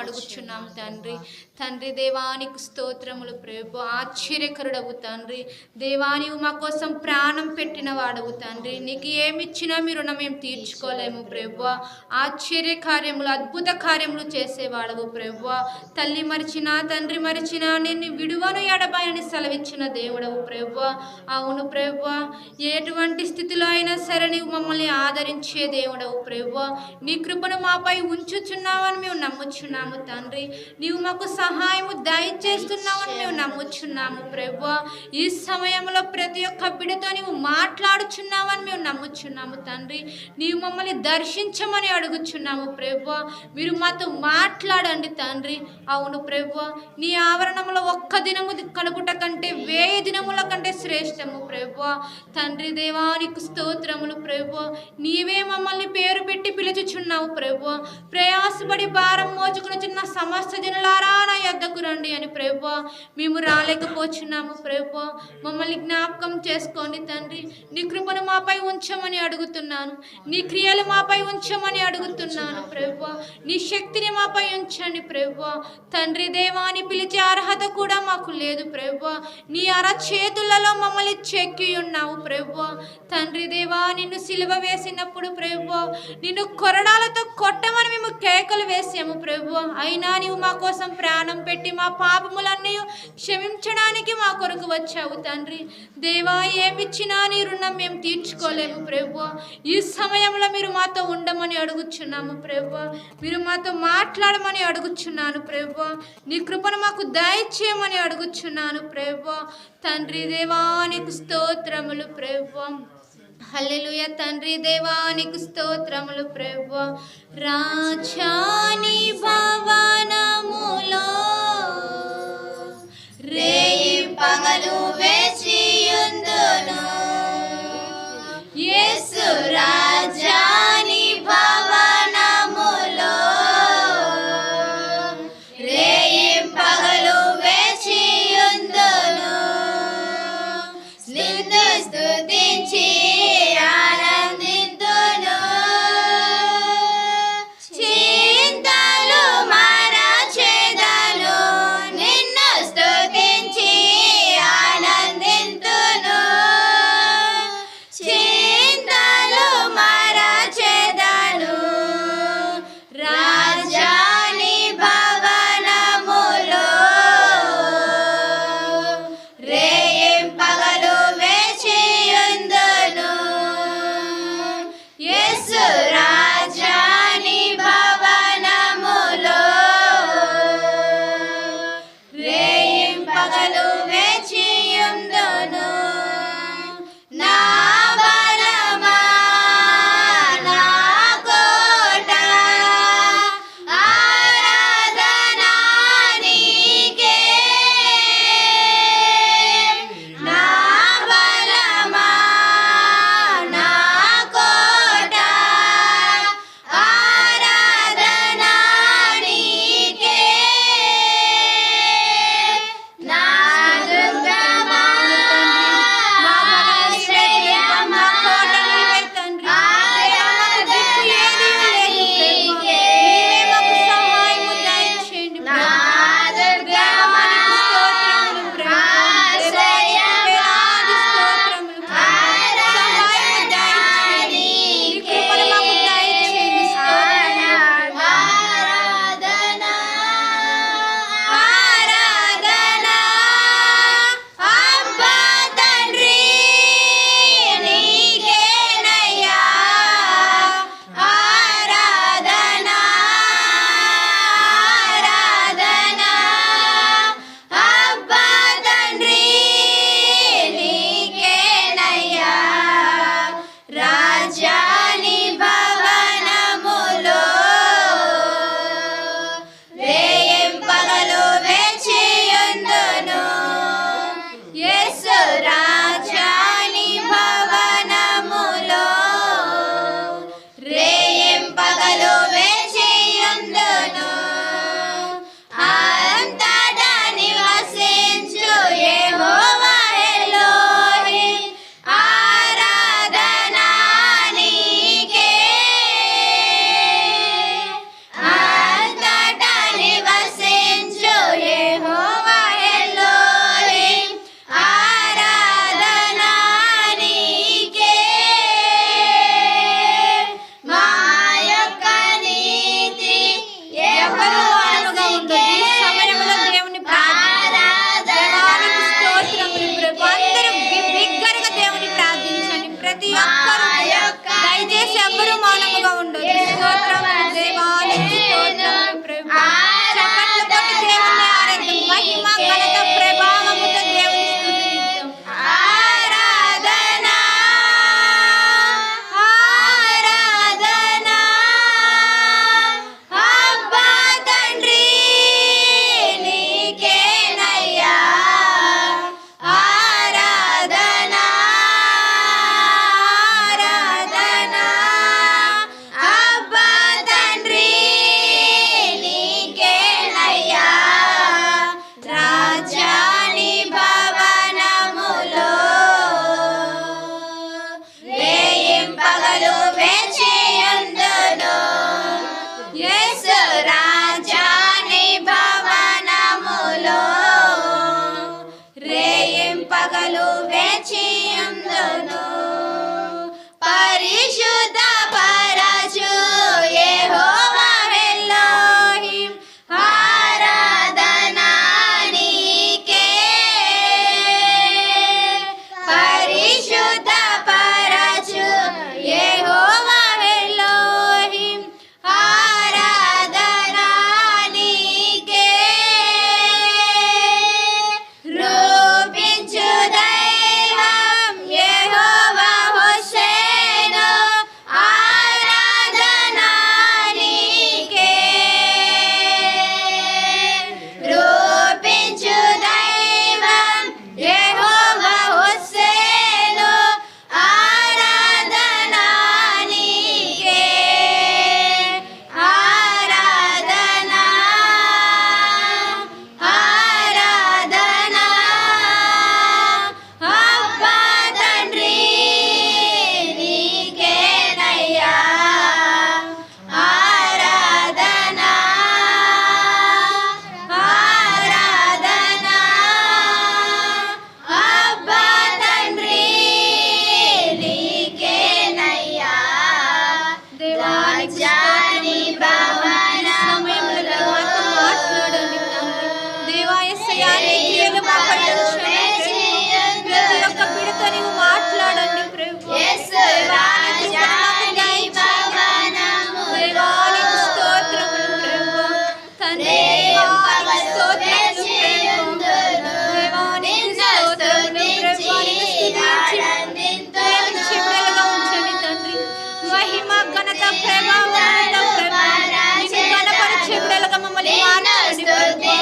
అడుగుచున్నాము తండ్రి. తండ్రి దేవానికి స్తోత్రములు ప్రభు. ఆశ్చర్యకరుడవు తండ్రి. దేవా నీవు మా కోసం ప్రాణం పెట్టిన వాడవు తండ్రి. నీకు ఏమిచ్చినా మీ రుణం మేము తీర్చుకోలేము ప్రభు. ఆశ్చర్య కార్యములు, అద్భుత కార్యములు చేసేవాడవు ప్రభు. తల్లి మరిచినా తండ్రి మరిచినా నేను విడువను ఎడబాయని సెలవిచ్చిన దేవుడవు ప్రభు. అవును ప్రభు, ఎటువంటి స్థితిలో అయినా సరే నీవు మమ్మల్ని ఆదరించే దేవుడవు ప్రభు. నీ కృపను మాపై ఉంచుచున్నావని మేము నమ్ముచున్నాము తండ్రి. నీవు మాకు సహాయము దయచేస్తున్నావని మేము నమ్ముచున్నాము ప్రభు. ఈ సమయంలో ప్రతి ఒక్క బిడ్డతో నీవు మాట్లాడుచున్నావని మేము నమ్ముచున్నాము తండ్రి. నీవు మమ్మల్ని దర్శించమని అడుగుచున్నాము ప్రభు. మీరు మాతో మాట్లాడండి తండ్రి. అవును ప్రభు, నీ ఆవరణంలో ఒక్క దినము కలుగుట కంటే 1000 దినముల కంటే శ్రేష్టము ప్రభు. తండ్రి దేవానికి స్తోత్రములు ప్రభు. నీవే మమ్మల్ని పేరు పెట్టి పిలుచుచున్నావు ప్రభు. ప్రయాసపడి భారం మోచుకునిచున్న సమస్త జనులారా నా యొద్దకు రండి అని ప్రభు. మేము రాలేకపోచున్నాము ప్రభు. మమ్మల్ని జ్ఞాపకం చేసుకోండి తండ్రి. నీ కృపను మాపై ఉంచమని అడుగుతున్నాను. నీ క్రియలు మాపై ఉంచమని అడుగుతున్నాను ప్రభు. నీ శక్తిని మాపై ఉంచండి ప్రభు. తండ్రి దేవాని పిలిచే అర్హత కూడా మాకు లేదు ప్రభు. నీ అరచేతులలో మమ్మల్ని చెక్కి ఉన్నావు ప్రభు. తండ్రి దేవా నిన్ను సిలువ వేసినప్పుడు ప్రభు, నిన్ను కొరడాలతో కొట్టమని మేము కేకలు వేసాము ప్రభు. అయినా నీవు మా కోసం ప్రాణం పెట్టి మా పాపములన్నీ క్షమించడానికి మా కొరకు వచ్చావు తండ్రి. దేవా ఏమిచ్చినా నీ రుణం మేము తీర్చుకోలేము ప్రభు. ఈ సమయంలో మీరు మాతో ఉండమని అడుగుచున్నాము ప్రభు. మీరు మాతో మాట్లాడమని అడుగుచున్నాను ప్రభు. నీ కృపను మాకు దయచేయమని అడుగుచున్నాను ప్రభు. తండ్రి దేవానికి స్తోత్రములు ప్రభు. హల్లెలూయా తండ్రి దేవానికి స్తోత్రములు ప్రభు. రాజాని భవనములో రేయి పగలు వేచియుందును. యేసు రాజాని భవనములో రేయి పగలు వేచియుందును. నిన్ను స్తుతించి ఆనందింతును. చింతలు రాజాని భవనములో రేయింపగలు వేచియుందును. పరిశుద్ధ పరచు యెహోవా ఎలోహిం ఆరాధన నీకే. పరిశుద్ధ పరచు యెహోవా ఎలోహిం ఆరాధన నీకే. రూపించు దైవం యెహోవా హోసేను ఆరాధన నీకే. రూపించు దైవం యెహోవా హోసేను ఆరాధన నీకే. ఆరాధన ఆరాధన అబ్బా తండ్రి నీకేనయ్యా. ఆరాధన ఆరాధన అబ్బా తండ్రి నీకేనయ్యా. రాజాని భవనములో మాట్లాడండి తండ్రి. దేవా యేసయ్యా నీ క్రియలు మాపై ఉంచండి. ప్రతి ఒక్క బిడ్డతో నీవు మాట్లాడండి ప్రభు. రాజాని భవనములో దేవా నీకు స్తోత్రములు ప్రభు. తండ్రి దేవా నీకు స్తోత్రములు ప్రభు. దేవా నీకు స్తోత్రములు ప్రభు. నీకు స్తుతించి ప్రేమించి బిడ్డలుగా ఉంచండి తండ్రి. మహిమ ఘనత ప్రభావములతో ప్రభు నిన్ను ఘనపరిచే బిడ్డలుగా మమ్మల్ని మార్చండి ప్రభు.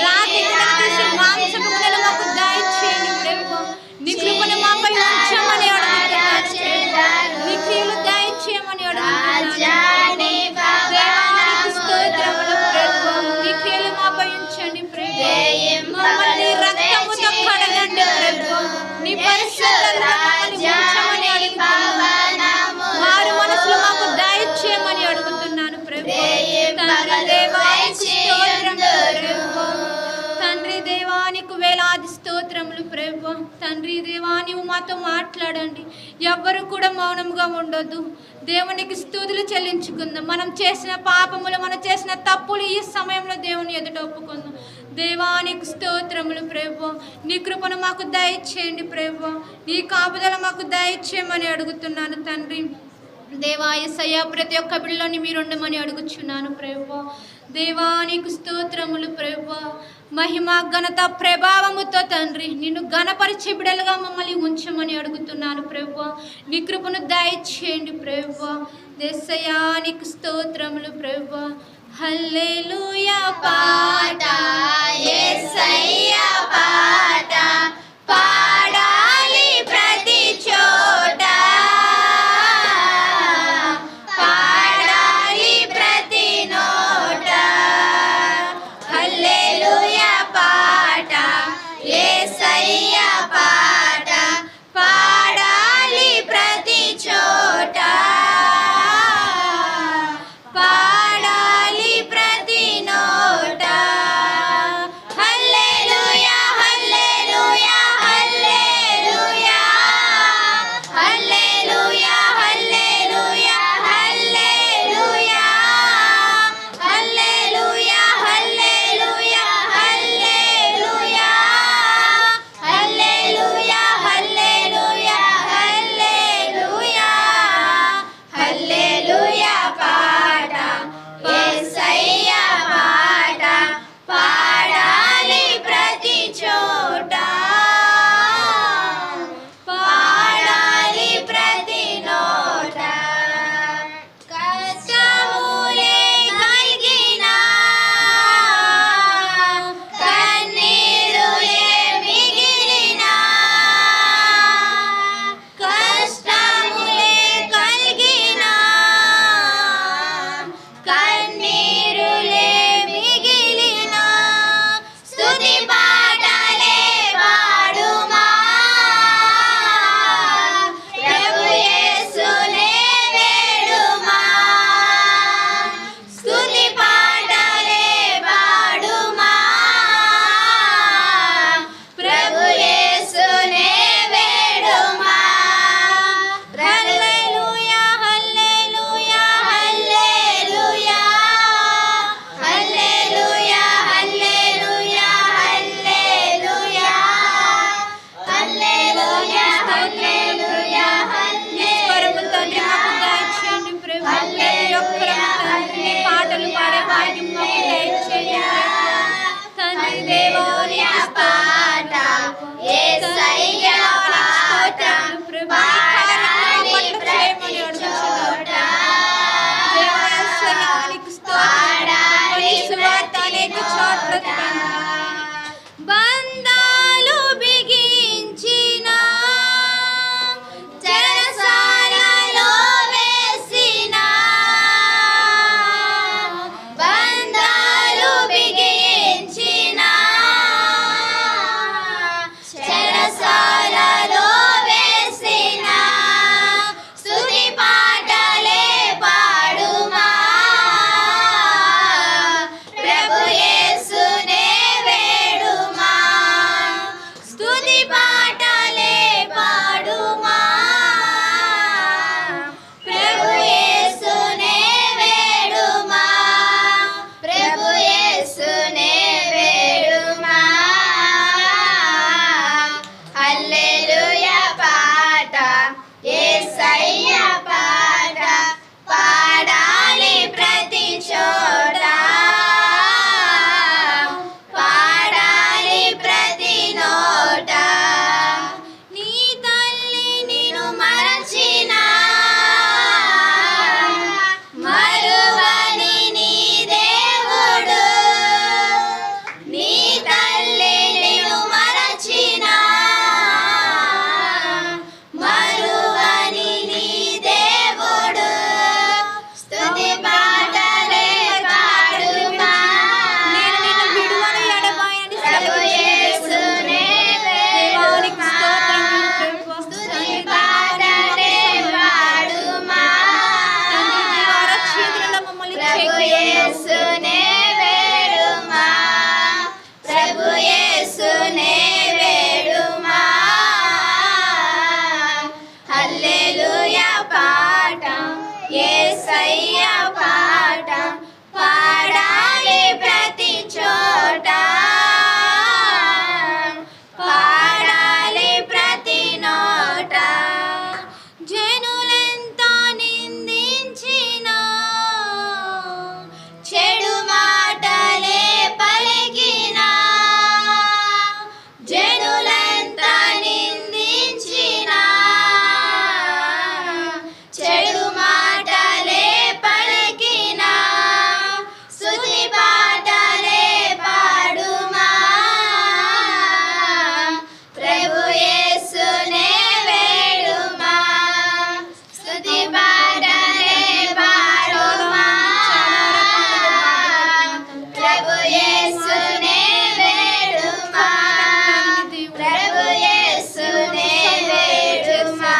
రాతి గుణలు తీసి మాంసపు గుణలు మాకు దయచేయండి ప్రభు. నీ కృపను మాపై ఉంచమని అడుగుతున్నాను ప్రభు. నీ క్రియలు దయచేయమని అడుగుతున్నాను. దేవానికి స్తోత్రములు ప్రభు. నీ క్రియలు మాపై ఉంచండి ప్రభు. మమ్మల్ని రక్తముతో కడగండి ప్రభు. నీ పరిశుద్ధతలో మమ్మల్ని ఉంచమని అడుగుతున్నాను. మారు మనసులు మాకు దయచేయమని అడుగుతున్నాను ప్రభు. తండ్రి దేవానికి స్తోత్రములు ప్రభు. తండ్రి దేవానికి వేలాది స్తోత్రములు ప్రభు. తండ్రి దేవా నీవు మాతో మాట్లాడండి. ఎవ్వరు కూడా మౌనంగా ఉండొద్దు. దేవునికి స్తుతులు చెల్లించుకుందాం. మనం చేసిన పాపములు, మనం చేసిన తప్పులు ఈ సమయంలో దేవుని ఎదుట ఒప్పుకుందాం. దేవానికి స్తోత్రములు ప్రభు. నీ కృపను మాకు దయచేయండి ప్రభు. నీ కాపుదల మాకు దయచేయమని అడుగుతున్నాను తండ్రి. దేవా యేసయ్య ప్రతి ఒక్క బిడ్డలోని మీరుండమని అడుగుచున్నాను ప్రభు. దేవానికి స్తోత్రములు ప్రభు. మహిమ ఘనత ప్రభావముతో తండ్రి నిన్ను ఘనపరిచే బిడ్డలుగా మమ్మల్ని ఉంచమని అడుగుతున్నాను ప్రభు. నీ కృపను దయచేయండి ప్రభు. యేసయ్య నీకు స్తోత్రములు ప్రభు. హల్లెలూయా పాట యేసయ్య పాట పాడాలి ప్రతి చోట. పాడాలి ప్రతి నోట. హల్లెలూయా పాట యేసయ్య పాట పాడాలి ప్రతి చోట. పాడాలి ప్రతి నోట. ప్రభు యేసునే వేడుమా ప్రభు యేసునే వేడుమా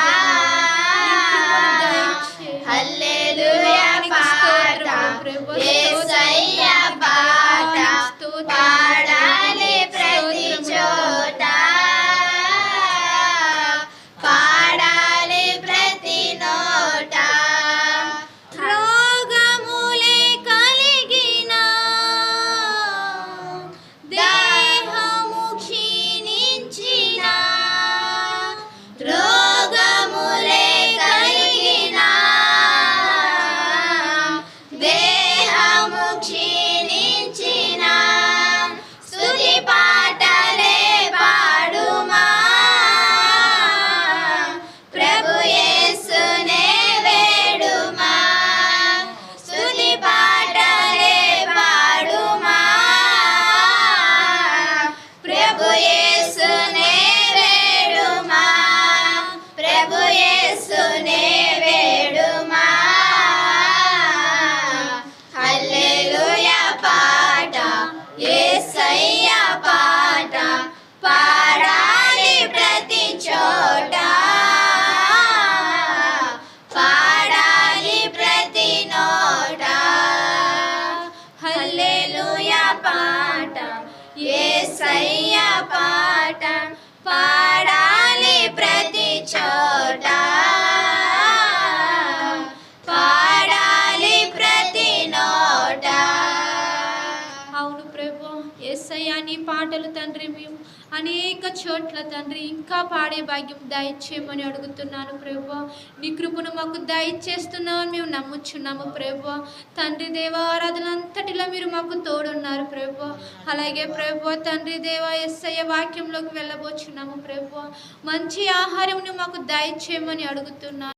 హల్లెలూయా పాట యేసయ్య పాట పాడాలి ప్రతి చోట పాడాలి ప్రతి నోట రోగములే కలిగిన దేహము క్షీణించిన రోగములే కలిగిన దేహము క్షీణించిన స్తుతి పాటలే పాడుమా ప్రభు యేసునే వేడుమా స్తుతి పాటలే పాడుమా ప్రభు యేసునే వేడుమా ప్రభు యేసునే వేడుమా హల్లెలూయా పాట యేసయ్య పాట పాడాలి ప్రతి చోట పాడాలి ప్రతి నోట హల్లెలూయా పాట యేసయ్య పాట పాడాలి ప్రతి చోట పాడాలి ప్రతి నోట అవును ప్రభు యేసయ్యా నీ పాటలు తండ్రి మేము అనేక చోట్ల తండ్రి ఇంకా పాడే భాగ్యం దయచేయమని అడుగుతున్నాను ప్రభు. నీ కృపను మాకు దయచేస్తున్నామని మేము నమ్ముచున్నాము ప్రభు. తండ్రి దేవ ఆరాధన అంతటిలో మీరు మాకు తోడున్నారు ప్రభు. అలాగే ప్రభు తండ్రి దేవ యేసయ్య వాక్యంలోకి వెళ్ళబోచున్నాము ప్రభు. మంచి ఆహారమును మాకు దయచేయమని అడుగుతున్నాను.